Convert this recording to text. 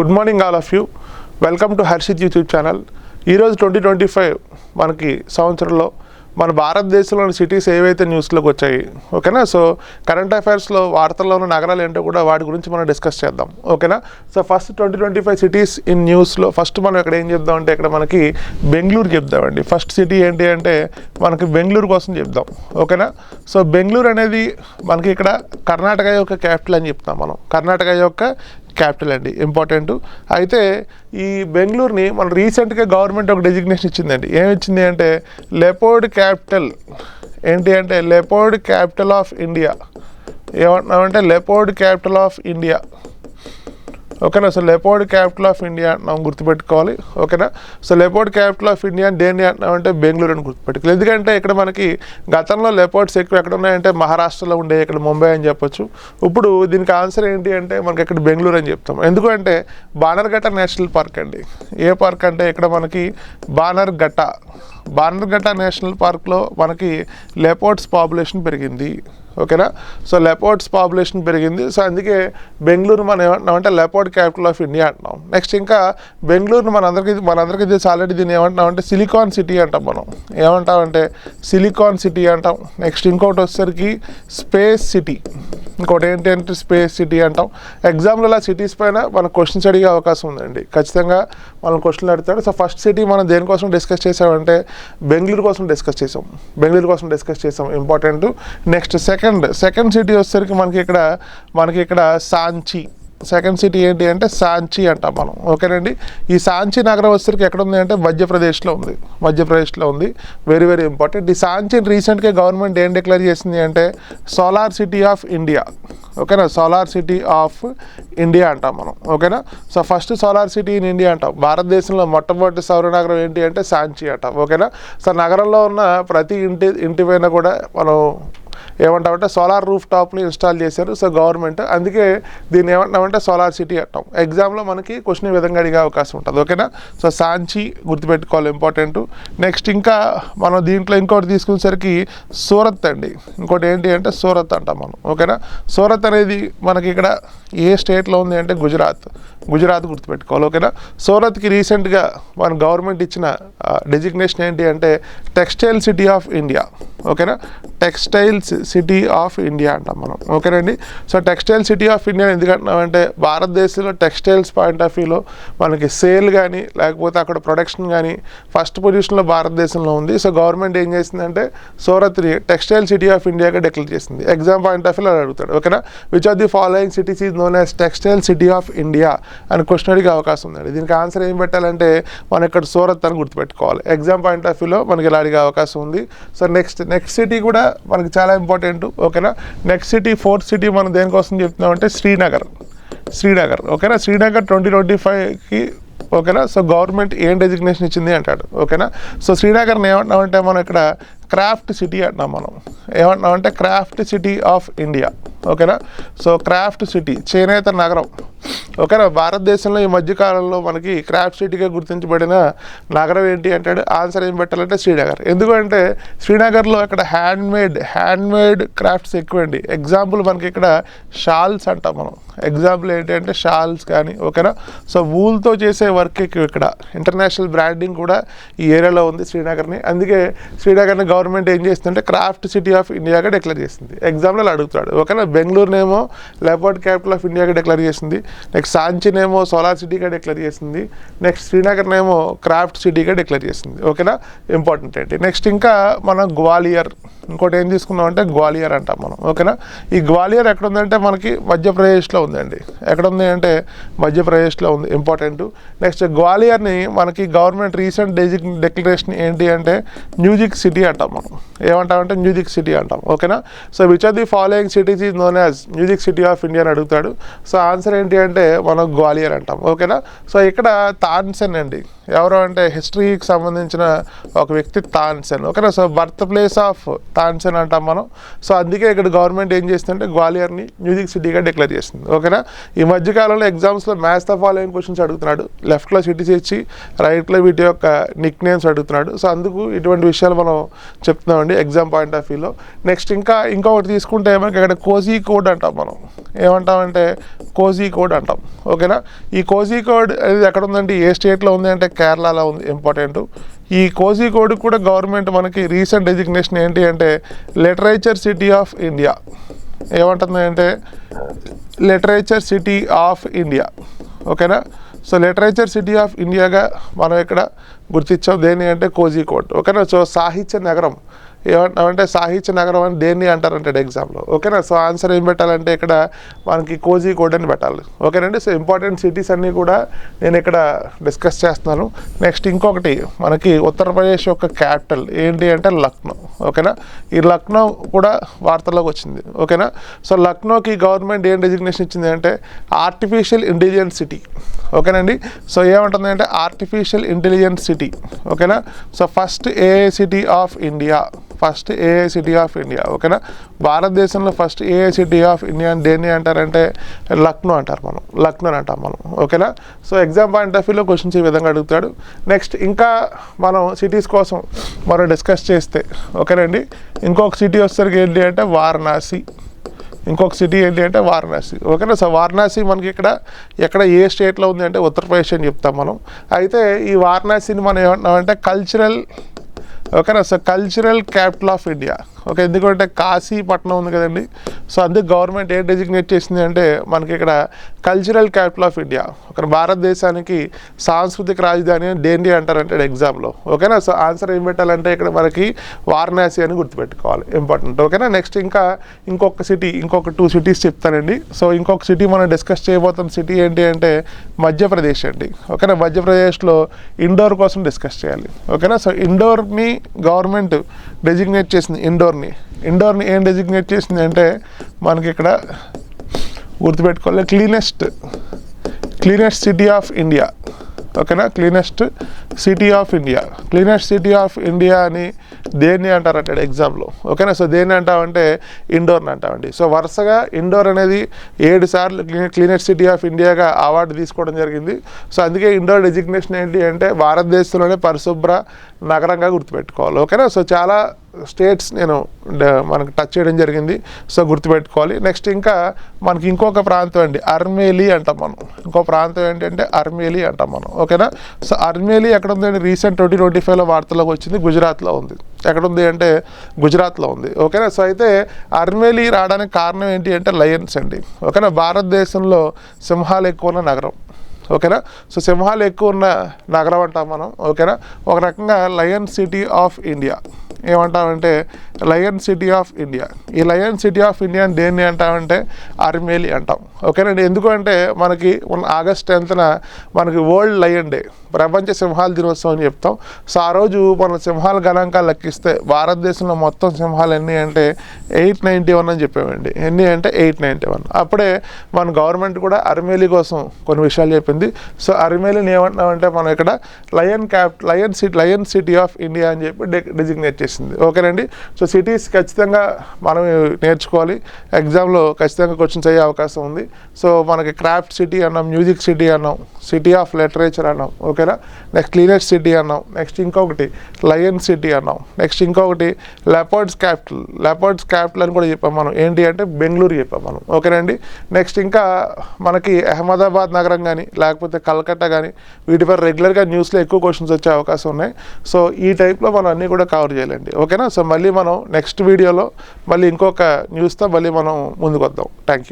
Good morning all of you. Welcome to Harshit YouTube channel. ఈరోజు 2025 మనకి సంవత్సరంలో మన భారతదేశంలోని సిటీస్ ఏవైతే న్యూస్లోకి వచ్చాయి, ఓకేనా. సో కరెంట్ అఫైర్స్లో వార్తల్లో ఉన్న నగరాలు ఏంటో కూడా వాటి గురించి మనం డిస్కస్ చేద్దాం, ఓకేనా. సో ఫస్ట్ 2025 సిటీస్ ఇన్ న్యూస్లో ఫస్ట్ మనం ఇక్కడ ఏం చెప్దాం అంటే ఇక్కడ మనకి బెంగళూరు చెప్దామండి. ఫస్ట్ సిటీ ఏంటి అంటే మనకి బెంగళూరు కోసం చెప్దాం, ఓకేనా. సో బెంగళూరు అనేది మనకి ఇక్కడ కర్ణాటక యొక్క క్యాపిటల్ అని చెప్తాం మనం. కర్ణాటక యొక్క క్యాపిటల్ అండి, ఇంపార్టెంట్. అయితే ఈ బెంగళూరుని మన రీసెంట్గా గవర్నమెంట్ ఒక డెసిగ్నేషన్ ఇచ్చిందండి. ఏమి ఇచ్చింది అంటే లెపోర్డ్ క్యాపిటల్. ఏంటి అంటే లెపోర్డ్ క్యాపిటల్ ఆఫ్ ఇండియా. ఏమంటున్నామంటే లెపోర్డ్ క్యాపిటల్ ఆఫ్ ఇండియా, ఓకేనా. So leopard capital of India మనం గుర్తుపెట్టుకోవాలి, ఓకేనా. So leopard capital of India దేన్ని అంటున్నామంటే బెంగళూరు అని గుర్తుపెట్టుకోవాలి. ఎందుకంటే ఇక్కడ మనకి గతంలో లెపోర్డ్స్ ఎక్కువ ఎక్కడ ఉన్నాయంటే మహారాష్ట్రలో ఉండే, ఇక్కడ ముంబై అని చెప్పొచ్చు. ఇప్పుడు దీనికి ఆన్సర్ ఏంటి అంటే మనకి ఇక్కడ బెంగళూరు అని చెప్తాం. ఎందుకంటే బానర్ఘట్ట నేషనల్ పార్క్ అండి. ఏ పార్క్ అంటే ఇక్కడ మనకి బానర్ఘట్ట నేషనల్ పార్క్లో మనకి లెపోర్డ్స్ పాపులేషన్ పెరిగింది, ఓకేనా. సో లెపోర్డ్స్ పాపులేషన్ పెరిగింది. సో అందుకే బెంగళూరు మనం ఏమంటున్నామంటే లెపోర్డ్ క్యాపిటల్ ఆఫ్ ఇండియా అంటున్నాం. నెక్స్ట్ ఇంకా బెంగళూరును మనందరికీ తెలిసి ఆల్రెడీ దీన్ని ఏమంటున్నామంటే సిలికాన్ సిటీ అంటాం మనం. ఏమంటామంటే సిలికాన్ సిటీ అంటాం. నెక్స్ట్ ఇంకోటి వచ్చేసరికి స్పేస్ సిటీ. ఇంకోటి ఏంటి అంటే స్పేస్ సిటీ అంటాం. ఎగ్జామ్లో ఇలా సిటీస్ పైన మనకు క్వశ్చన్స్ అడిగే అవకాశం ఉందండి. ఖచ్చితంగా మనం క్వశ్చన్లు అడుగుతాడు. సో ఫస్ట్ సిటీ మనం దేనికోసం డిస్కస్ చేసామంటే బెంగళూరు కోసం డిస్కస్ చేసాం, ఇంపార్టెంట్. నెక్స్ట్ సెకండ్ సిటీ వచ్చేసరికి మనకి ఇక్కడ సాంచి. సెకండ్ సిటీ ఏంటి అంటే సాంచి అంటాం మనం, ఓకేనండి. ఈ సాంచి నగరం వచ్చేసరికి ఎక్కడ ఉంది అంటే మధ్యప్రదేశ్లో ఉంది. Very very important. ఈ సాంచిని రీసెంట్గా గవర్నమెంట్ ఏం డిక్లేర్ చేసింది అంటే సోలార్ సిటీ ఆఫ్ ఇండియా, ఓకేనా. సోలార్ సిటీ ఆఫ్ ఇండియా అంటాం మనం, ఓకేనా. So first solar city in India అంటాం. భారతదేశంలో మొట్టమొదటి సౌర నగరం ఏంటి అంటే సాంచి అంటాం, ఓకేనా. సో నగరంలో ఉన్న ప్రతి ఇంటి పైన కూడా మనం ఏమంటామంటే సోలార్ రూఫ్ టాప్ని ఇన్స్టాల్ చేశారు సో గవర్నమెంట్. అందుకే దీన్ని ఏమంటామంటే సోలార్ సిటీ అంటాం. ఎగ్జామ్లో మనకి క్వశ్చన్ ఈ విధంగా అడిగే అవకాశం ఉంటుంది, ఓకేనా. సో సాంచి గుర్తుపెట్టుకోవాలి, ఇంపార్టెంట్. నెక్స్ట్ ఇంకా మనం దీంట్లో ఇంకోటి తీసుకునేసరికి సూరత్ అండి. ఇంకోటి ఏంటి అంటే సూరత్ అంటాం మనం, ఓకేనా. సూరత్ అనేది మనకి ఇక్కడ ఏ స్టేట్లో ఉంది అంటే గుజరాత్ గుర్తుపెట్టుకోవాలి, ఓకేనా. సూరత్కి రీసెంట్గా మన గవర్నమెంట్ ఇచ్చిన డెసిగ్నేషన్ ఏంటి అంటే టెక్స్టైల్ సిటీ ఆఫ్ ఇండియా, ఓకేనా. టెక్స్టైల్స్ సిటీ ఆఫ్ ఇండియా అంటాం మనం, ఓకేనండి. So textile city of India ఎందుకంటున్నామంటే భారతదేశంలో టెక్స్టైల్స్ పాయింట్ ఆఫ్ వ్యూలో మనకి సేల్ కానీ లేకపోతే అక్కడ ప్రొడక్షన్ కానీ ఫస్ట్ పొజిషన్లో భారతదేశంలో ఉంది. సో గవర్నమెంట్ ఏం చేసిందంటే సూరత్ని టెక్స్టైల్ సిటీ ఆఫ్ ఇండియాగా డిక్లేర్ చేసింది. ఎగ్జామ్ పాయింట్ ఆఫ్ వ్యూలో అడుగుతాడు, ఓకేనా. Which of the following cities is known as textile city of India అని క్వశ్చన్ అడిగే అవకాశం ఉందండి. దీనికి ఆన్సర్ ఏం పెట్టాలంటే మనం ఇక్కడ సూరత్ అని గుర్తుపెట్టుకోవాలి. ఎగ్జామ్ పాయింట్ ఆఫ్ వ్యూలో మనకి ఇలా అడిగే అవకాశం ఉంది. సో నెక్స్ట్ సిటీ కూడా మనకి చాలా ఇంపార్టెంట్, ఓకేనా. నెక్స్ట్ సిటీ ఫోర్త్ సిటీ మనం దేనికోసం చెప్తున్నామంటే శ్రీనగర్, ఓకేనా. శ్రీనగర్ 2025కి, ఓకేనా. సో గవర్నమెంట్ ఏం డెసిగ్నేషన్ ఇచ్చింది అంటాడు, ఓకేనా. సో శ్రీనగర్ని ఏమంటున్నామంటే మనం ఇక్కడ క్రాఫ్ట్ సిటీ అంటున్నాం మనం. ఏమంటున్నామంటే క్రాఫ్ట్ సిటీ ఆఫ్ ఇండియా, ఓకేనా. సో క్రాఫ్ట్ సిటీ చేనేత నగరం, ఓకేనా. భారతదేశంలో ఈ మధ్యకాలంలో మనకి క్రాఫ్ట్ సిటీగా గుర్తించబడిన నగరం ఏంటి అంటాడు. ఆన్సర్ ఏం పెట్టాలంటే శ్రీనగర్. ఎందుకంటే శ్రీనగర్లో ఇక్కడ హ్యాండ్మేడ్ క్రాఫ్ట్స్ ఎక్కువ అండి. ఎగ్జాంపుల్ మనకి ఇక్కడ షాల్స్ అంటాం మనం. ఎగ్జాంపుల్ ఏంటి అంటే షాల్స్ కానీ, ఓకేనా. సో వూల్తో చేసే వర్క్ ఎక్కువ ఇక్కడ. ఇంటర్నేషనల్ బ్రాండింగ్ కూడా ఈ ఏరియాలో ఉంది శ్రీనగర్ని. అందుకే శ్రీనగర్ని గవర్నమెంట్ ఏం చేస్తుందంటే క్రాఫ్ట్ సిటీ ఆఫ్ ఇండియాగా డిక్లేర్ చేసింది. ఎగ్జామ్లో అడుగుతాడు, ఓకేనా. బెంగళూరునేమో లెపోర్డ్ క్యాపిటల్ ఆఫ్ ఇండియాగా డిక్లేర్ చేసింది. నెక్స్ట్ సాంచినేమో సోలార్ సిటీగా డిక్లేర్ చేసింది. నెక్స్ట్ శ్రీనగర్నేమో క్రాఫ్ట్ సిటీగా డిక్లేర్ చేసింది, ఓకేనా. ఇంపార్టెంట్ ఏంటి. నెక్స్ట్ ఇంకా మనం గ్వాలియర్, ఇంకోటి ఏం తీసుకున్నామంటే గ్వాలియర్ అంటాం మనం, ఓకేనా. ఈ గ్వాలియర్ ఎక్కడ ఉందంటే మనకి మధ్యప్రదేశ్లో ఉందండి. ఎక్కడ ఉంది అంటే మధ్యప్రదేశ్లో ఉంది, ఇంపార్టెంట్. నెక్స్ట్ గ్వాలియర్ని మనకి గవర్నమెంట్ రీసెంట్ డిక్లరేషన్ ఏంటి అంటే మ్యూజిక్ సిటీ అంటాం మనం. ఏమంటామంటే మ్యూజిక్ సిటీ అంటాం, ఓకేనా. So which of the following cities is known as music city of India అని అడుగుతాడు. సో ఆన్సర్ ఏంటి అంటే మనం గ్వాలియర్ అంటాం, ఓకేనా. సో ఇక్కడ తాన్సేన్ అండి. ఎవరు అంటే హిస్టరీకి సంబంధించిన ఒక వ్యక్తి తాన్సేన్, ఓకేనా. So birth place of Tansen అంటాం మనం. సో అందుకే ఇక్కడ గవర్నమెంట్ ఏం చేస్తుందంటే గ్వాలియర్ని మ్యూజిక్ సిటీగా డిక్లేర్ చేస్తుంది, ఓకేనా. ఈ మధ్యకాలంలో ఎగ్జామ్స్లో మ్యాథ్స్ ద ఫాలోయింగ్ క్వశ్చన్స్ అడుగుతున్నాడు. లెఫ్ట్లో సిటీస్ ఇచ్చి రైట్లో వీటి యొక్క నిక్ నేమ్స్ అడుగుతున్నాడు. సో అందుకు ఇటువంటి విషయాలు మనం చెప్తున్నామండి ఎగ్జామ్ పాయింట్ ఆఫ్ వ్యూలో. నెక్స్ట్ ఇంకొకటి తీసుకుంటే మనకి ఇక్కడ కోడ్ అంటాం మనం. ఏమంటామంటే కోజికోడ్ అంటాం. ఓకేనా, ఈ కోజికోడ్ అనేది ఎక్కడ ఉందంటే ఏ స్టేట్లో ఉంది అంటే కేరళలో ఉంది. ఇంపార్టెంట్. ఈ కోజికోడ్ కూడా గవర్నమెంట్ మనకి రీసెంట్ డెసిగ్నేషన్ ఏంటి అంటే లిటరేచర్ సిటీ ఆఫ్ ఇండియా. ఏమంటుంది అంటే లిటరేచర్ సిటీ ఆఫ్ ఇండియా. ఓకేనా, సో లిటరేచర్ సిటీ ఆఫ్ ఇండియాగా మనం ఇక్కడ గుర్తించాం. దేని అంటే కోజికోడ్. ఓకేనా, సో సాహిత్య నగరం ఏమంటామంటే సాహిత్య నగరం అని దేన్ని అంటారంటే ఎగ్జామ్లో. ఓకేనా, సో ఆన్సర్ ఏం పెట్టాలంటే ఇక్కడ మనకి కోజికోడ్ అని పెట్టాలి. ఓకేనండి, సో ఇంపార్టెంట్ సిటీస్ అన్నీ కూడా నేను ఇక్కడ డిస్కస్ చేస్తున్నాను. నెక్స్ట్ ఇంకొకటి మనకి ఉత్తరప్రదేశ్ యొక్క క్యాపిటల్ ఏంటి అంటే లక్నో. ఓకేనా, ఈ లక్నో కూడా వార్తల్లోకి వచ్చింది. ఓకేనా, సో లక్నోకి గవర్నమెంట్ ఏం డెసిగ్నేషన్ ఇచ్చింది అంటే ఆర్టిఫిషియల్ ఇంటెలిజెన్స్ సిటీ. ఓకేనండి, సో ఏమంటుంది అంటే ఆర్టిఫిషియల్ ఇంటెలిజెన్స్ సిటీ. ఓకేనా, so first AI city of India. First AI city of India. ఓకేనా, భారతదేశంలో first AI city of India అని దేన్ని అంటారంటే లక్నో అంటారు మనం. లక్నో అని అంటాం మనం. ఓకేనా, సో ఎగ్జామ్ పాయింట్ ఆఫ్ వ్యూలో క్వశ్చన్స్ ఈ విధంగా అడుగుతాడు. నెక్స్ట్ ఇంకా మనం సిటీస్ కోసం మనం డిస్కస్ చేస్తే ఓకేనండి, ఇంకొక సిటీ వచ్చేసరికి ఏంటి అంటే వారణాసి. ఇంకొక సిటీ ఏంటి అంటే వారణాసి. ఓకేనా, సో వారణాసి మనకి ఎక్కడ ఏ స్టేట్లో ఉంది అంటే ఉత్తరప్రదేశ్ అని చెప్తాం మనం. అయితే ఈ వారణాసిని మనం ఏమంటున్నామంటే కల్చరల్. ఓకేనా, so cultural capital of India. Okay, ఎందుకంటే కాశీపట్నం ఉంది కదండి, సో అందుకు గవర్నమెంట్ ఏం డెసిగ్నేట్ చేసింది అంటే మనకి ఇక్కడ కల్చరల్ క్యాపిటల్ ఆఫ్ ఇండియా. ఒక భారతదేశానికి సాంస్కృతిక రాజధాని అని దేన్ని అంటారంటే ఎగ్జామ్లో. ఓకేనా, సో ఆన్సర్ ఏం పెట్టాలంటే ఇక్కడ మనకి వారణాసి అని గుర్తుపెట్టుకోవాలి. ఇంపార్టెంట్. ఓకేనా, నెక్స్ట్ ఇంకొక సిటీ, ఇంకొక 2 సిటీస్ చెప్తానండి. సో ఇంకొక సిటీ మనం డిస్కస్ చేయబోతున్న సిటీ ఏంటి అంటే మధ్యప్రదేశ్ అండి. ఓకేనా, మధ్యప్రదేశ్లో ఇండోర్ కోసం డిస్కస్ చేయాలి. ఓకేనా, సో ఇండోర్ని గవర్నమెంట్ డెసిగ్నేట్ చేసింది. ఇండోర్ని ఏం డెసిగ్నేట్ చేసింది అంటే మనకి ఇక్కడ గుర్తుపెట్టుకోవాలి క్లీనెస్ట్ సిటీ ఆఫ్ ఇండియా. ఓకేనా, cleanest city of India. Cleanest city of India అని దేన్ని అంటారంటే ఎగ్జామ్లో. ఓకేనా, సో దేన్ని అంటామంటే ఇండోర్ని అంటామండి. సో వరుసగా ఇండోర్ అనేది 7 సార్లు క్లీనెస్ట్ సిటీ ఆఫ్ ఇండియాగా అవార్డు తీసుకోవడం జరిగింది. సో అందుకే ఇండోర్ డెసిగ్నేషన్ ఏంటి అంటే భారతదేశంలోనే పరిశుభ్ర నగరంగా గుర్తుపెట్టుకోవాలి. ఓకేనా, సో చాలా స్టేట్స్ నేను మనకు టచ్ చేయడం జరిగింది. సో గుర్తుపెట్టుకోవాలి. నెక్స్ట్ ఇంకా మనకి ఇంకొక ప్రాంతం అండి అర్మేలి అంటాం మనం. ఇంకో ప్రాంతం ఏంటంటే అర్మేలి అంటాం మనం. ఓకేనా, సో అర్మేలి ఎక్కడ ఉందండి రీసెంట్ 2025లో వార్తలోకి వచ్చింది. గుజరాత్లో ఉంది. ఎక్కడుంది అంటే గుజరాత్లో ఉంది. ఓకేనా, సో అయితే అర్మేలి రావడానికి కారణం ఏంటి అంటే లయన్స్ అండి. ఓకేనా, భారతదేశంలో సింహాలు ఎక్కువ ఉన్న నగరం. ఓకేనా, సో సింహాలు ఎక్కువ ఉన్న నగరం అంటాం మనం. ఓకేనా, ఒక రకంగా లయన్ సిటీ ఆఫ్ ఇండియా. ఏమంటామంటే లయన్ సిటీ ఆఫ్ ఇండియా. ఈ లయన్ సిటీ ఆఫ్ ఇండియా దేన్ని అంటామంటే అర్మేలి అంటాం. ఓకేనండి, ఎందుకంటే మనకి ఆగస్ట్ 10న మనకి వరల్డ్ లయన్ డే, ప్రపంచ సింహాల దినోత్సవం అని చెప్తాం. సో ఆ రోజు మన సింహాల గణాంకాలు లెక్కిస్తే భారతదేశంలో మొత్తం సింహాలు ఎన్ని అంటే 891 అని చెప్పామండి. ఎన్ని అంటే 891. అప్పుడే మన గవర్నమెంట్ కూడా అర్మేలి కోసం కొన్ని విషయాలు చెప్పింది. సో అర్మేలిని ఏమంటున్నామంటే మనం ఇక్కడ లయన్ సిటీ ఆఫ్ ఇండియా అని చెప్పి డెసిగ్నేట్ చేసింది. ఓకేనండి, సో సిటీస్ ఖచ్చితంగా మనం నేర్చుకోవాలి. ఎగ్జామ్లో ఖచ్చితంగా క్వశ్చన్స్ అయ్యే అవకాశం ఉంది. సో మనకి క్రాఫ్ట్ సిటీ అన్నాం, మ్యూజిక్ సిటీ అన్నాం, సిటీ ఆఫ్ లిటరేచర్ అన్నాం. ఓకేనా, నెక్స్ట్ క్లీనెస్ట్ సిటీ అన్నాం. నెక్స్ట్ ఇంకొకటి లయన్ సిటీ అన్నాం. నెక్స్ట్ ఇంకొకటి లెపర్డ్స్ క్యాపిటల్ అని కూడా చెప్పాం మనం. ఏంటి అంటే బెంగళూరు చెప్పాం మనం. ఓకేనండి, నెక్స్ట్ ఇంకా మనకి అహ్మదాబాద్ నగరం కానీ లేకపోతే కలకత్తా కానీ వీటిపై రెగ్యులర్గా న్యూస్లో ఎక్కువ క్వశ్చన్స్ వచ్చే అవకాశం ఉన్నాయి. సో ఈ టైప్లో మనం అన్నీ కూడా కవర్ చేయాలండి. ఓకేనా, సో మళ్ళీ మనం నెక్స్ట్ వీడియోలో మళ్ళీ ఇంకొక న్యూస్తో మళ్ళీ మనం ముందుకు వద్దాం. Thank you.